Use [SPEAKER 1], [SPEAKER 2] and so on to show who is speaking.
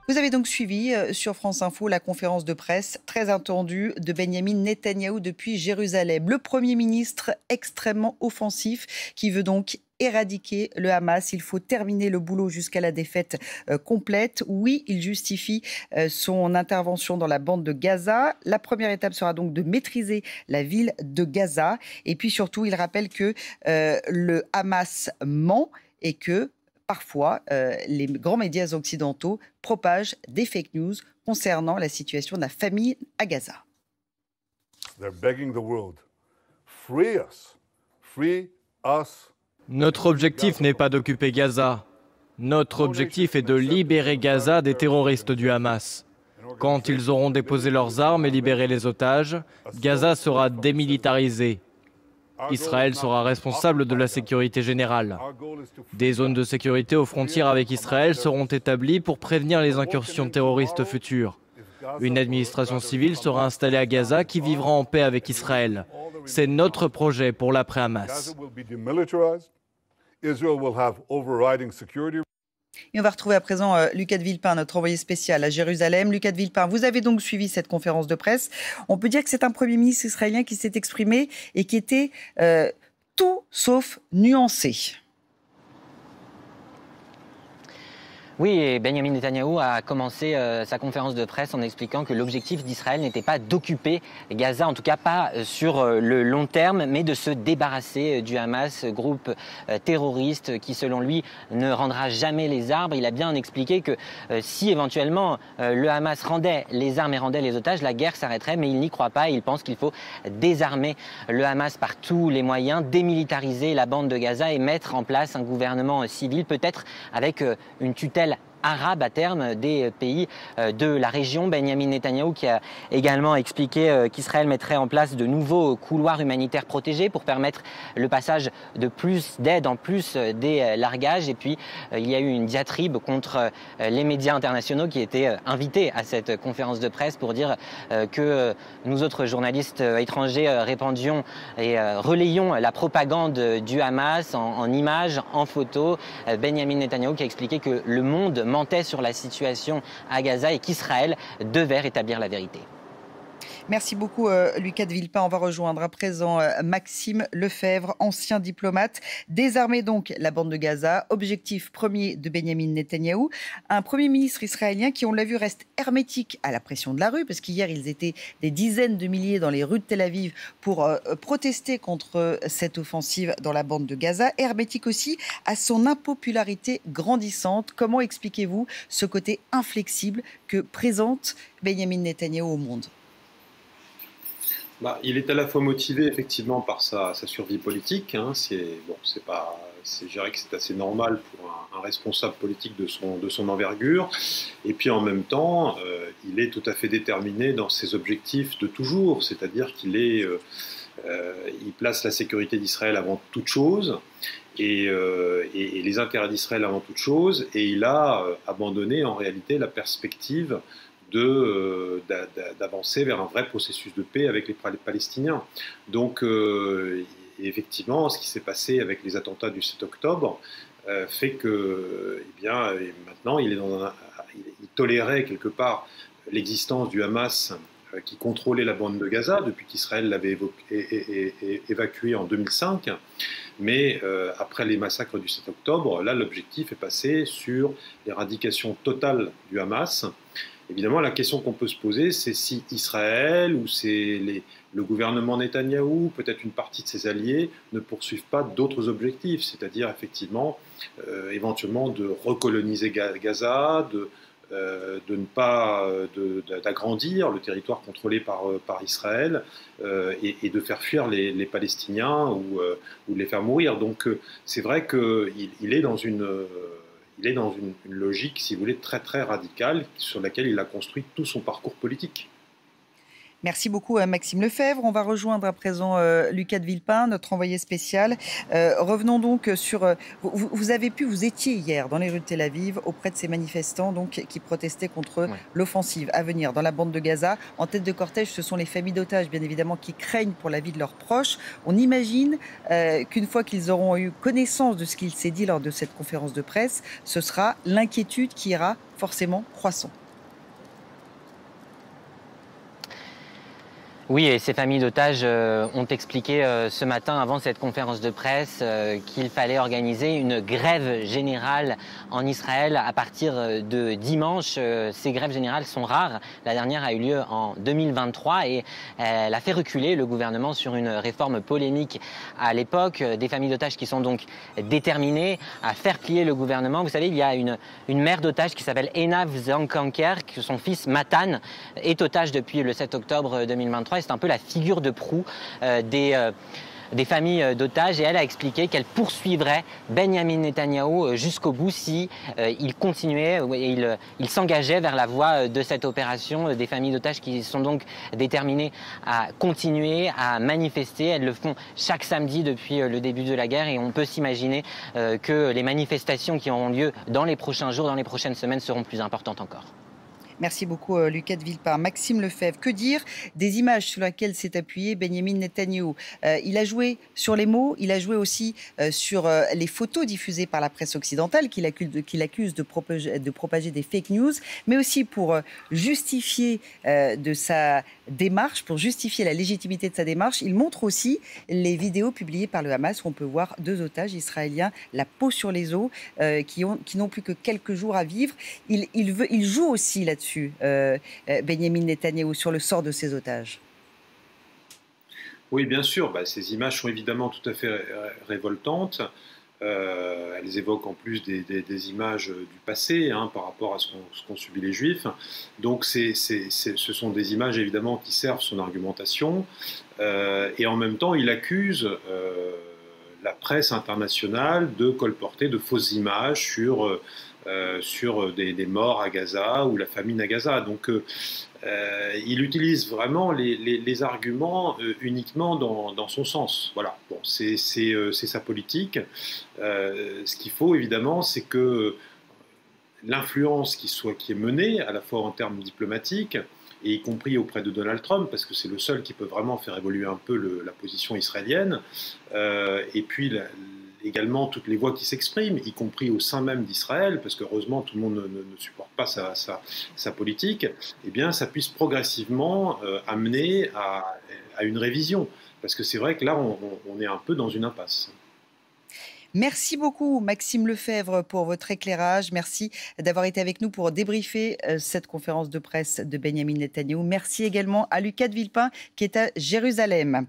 [SPEAKER 1] Vous avez donc suivi sur France Info la conférence de presse très attendue de Benyamin Netanyahou depuis Jérusalem. Le Premier ministre extrêmement offensif qui veut donc éradiquer le Hamas. Il faut terminer le boulot jusqu'à la défaite complète. Oui, il justifie son intervention dans la bande de Gaza. La première étape sera donc de maîtriser la ville de Gaza. Et puis surtout, il rappelle que le Hamas ment et que parfois, les grands médias occidentaux propagent des fake news concernant la situation de la famine à Gaza.
[SPEAKER 2] They're begging the world, free us, free us.
[SPEAKER 3] Notre objectif n'est pas d'occuper Gaza. Notre objectif est de libérer Gaza des terroristes du Hamas. Quand ils auront déposé leurs armes et libéré les otages, Gaza sera démilitarisée. Israël sera responsable de la sécurité générale. Des zones de sécurité aux frontières avec Israël seront établies pour prévenir les incursions terroristes futures. Une administration civile sera installée à Gaza qui vivra en paix avec Israël. C'est notre projet pour l'après-Hamas.
[SPEAKER 1] Et on va retrouver à présent Lucas de Villepin, notre envoyé spécial à Jérusalem. Lucas de Villepin, vous avez donc suivi cette conférence de presse. On peut dire que c'est un Premier ministre israélien qui s'est exprimé et qui était tout sauf nuancé.
[SPEAKER 4] Oui, et Benyamin Netanyahou a commencé sa conférence de presse en expliquant que l'objectif d'Israël n'était pas d'occuper Gaza, en tout cas pas sur le long terme, mais de se débarrasser du Hamas, groupe terroriste qui, selon lui, ne rendra jamais les armes. Il a bien expliqué que si éventuellement le Hamas rendait les armes et rendait les otages, la guerre s'arrêterait, mais il n'y croit pas. Il pense qu'il faut désarmer le Hamas par tous les moyens, démilitariser la bande de Gaza et mettre en place un gouvernement civil, peut-être avec une tutelle arabe à terme des pays de la région. Benyamin Netanyahou qui a également expliqué qu'Israël mettrait en place de nouveaux couloirs humanitaires protégés pour permettre le passage de plus d'aide en plus des largages. Et puis il y a eu une diatribe contre les médias internationaux qui étaient invités à cette conférence de presse pour dire que nous autres journalistes étrangers répandions et relayions la propagande du Hamas en images, en photos. Benyamin Netanyahou qui a expliqué que le monde mentait sur la situation à Gaza et qu'Israël devait rétablir la vérité.
[SPEAKER 1] Merci beaucoup Lucas de Villepin. On va rejoindre à présent Maxime Lefebvre, ancien diplomate. Désarmer donc la bande de Gaza, objectif premier de Benyamin Netanyahou. Un Premier ministre israélien qui, on l'a vu, reste hermétique à la pression de la rue, parce qu'hier ils étaient des dizaines de milliers dans les rues de Tel Aviv pour protester contre cette offensive dans la bande de Gaza. Hermétique aussi à son impopularité grandissante. Comment expliquez-vous ce côté inflexible que présente Benyamin Netanyahou au monde ?
[SPEAKER 5] Il est à la fois motivé effectivement par sa survie politique. Je dirais que c'est assez normal pour un responsable politique de son envergure. Et puis en même temps, il est tout à fait déterminé dans ses objectifs de toujours. C'est-à-dire il place la sécurité d'Israël avant toute chose et les intérêts d'Israël avant toute chose. Et il a abandonné en réalité la perspective d'avancer vers un vrai processus de paix avec les Palestiniens. Donc, effectivement, ce qui s'est passé avec les attentats du 7 octobre fait que, maintenant, il tolérait quelque part l'existence du Hamas qui contrôlait la bande de Gaza depuis qu'Israël l'avait évacué en 2005. Mais après les massacres du 7 octobre, là, l'objectif est passé sur l'éradication totale du Hamas. Évidemment, la question qu'on peut se poser, c'est si Israël ou le gouvernement Netanyahou, peut-être une partie de ses alliés, ne poursuivent pas d'autres objectifs, c'est-à-dire effectivement, éventuellement de recoloniser Gaza, d'agrandir le territoire contrôlé par Israël et de faire fuir les Palestiniens ou de les faire mourir. Donc c'est vrai qu'il est dans une logique, si vous voulez, très très radicale sur laquelle il a construit tout son parcours politique.
[SPEAKER 1] Merci beaucoup Maxime Lefebvre. On va rejoindre à présent Lucas de Villepin, notre envoyé spécial. Revenons donc sur... vous étiez hier dans les rues de Tel Aviv auprès de ces manifestants donc, qui protestaient contre l'offensive à venir dans la bande de Gaza. En tête de cortège, ce sont les familles d'otages, bien évidemment, qui craignent pour la vie de leurs proches. On imagine qu'une fois qu'ils auront eu connaissance de ce qu'il s'est dit lors de cette conférence de presse, ce sera l'inquiétude qui ira forcément croissant.
[SPEAKER 4] Oui, et ces familles d'otages ont expliqué ce matin, avant cette conférence de presse, qu'il fallait organiser une grève générale en Israël à partir de dimanche. Ces grèves générales sont rares. La dernière a eu lieu en 2023 et elle a fait reculer le gouvernement sur une réforme polémique à l'époque. Des familles d'otages qui sont donc déterminées à faire plier le gouvernement. Vous savez, il y a une mère d'otage qui s'appelle Einav Zankanker, que son fils Matan est otage depuis le 7 octobre 2023. C'est un peu la figure de proue des familles d'otages et elle a expliqué qu'elle poursuivrait Benyamin Netanyahou jusqu'au bout si il continuait et il s'engageait vers la voie de cette opération. Des familles d'otages qui sont donc déterminées à continuer à manifester. Elles le font chaque samedi depuis le début de la guerre et on peut s'imaginer que les manifestations qui auront lieu dans les prochains jours, dans les prochaines semaines seront plus importantes encore.
[SPEAKER 1] Merci beaucoup Lucas de Villepin. Maxime Lefebvre, que dire des images sur lesquelles s'est appuyé Benyamin Netanyahou? Il a joué sur les mots, il a joué aussi sur les photos diffusées par la presse occidentale qu'il accuse de propager des fake news, mais aussi pour justifier de sa démarche, pour justifier la légitimité de sa démarche. Il montre aussi les vidéos publiées par le Hamas où on peut voir 2 otages israéliens, la peau sur les os, qui n'ont plus que quelques jours à vivre. Il joue aussi là-dessus. Benyamin Netanyahou, sur le sort de ses otages.
[SPEAKER 5] Oui, bien sûr. Ces images sont évidemment tout à fait révoltantes. Elles évoquent en plus des images du passé par rapport à ce qu'ont subi les Juifs. Donc ce sont des images évidemment qui servent son argumentation. Et en même temps, il accuse la presse internationale de colporter de fausses images sur des morts à Gaza ou la famine à Gaza. Donc il utilise vraiment les arguments uniquement dans son sens. Voilà, bon, c'est sa politique. Ce qu'il faut évidemment, c'est que l'influence qui est menée, à la fois en termes diplomatiques, et y compris auprès de Donald Trump, parce que c'est le seul qui peut vraiment faire évoluer un peu la position israélienne, et puis également toutes les voix qui s'expriment, y compris au sein même d'Israël, parce qu'heureusement tout le monde ne supporte pas sa politique, eh bien ça puisse progressivement amener à une révision. Parce que c'est vrai que là, on est un peu dans une impasse.
[SPEAKER 1] Merci beaucoup Maxime Lefebvre pour votre éclairage. Merci d'avoir été avec nous pour débriefer cette conférence de presse de Benyamin Netanyahou. Merci également à Lucas de Villepin qui est à Jérusalem.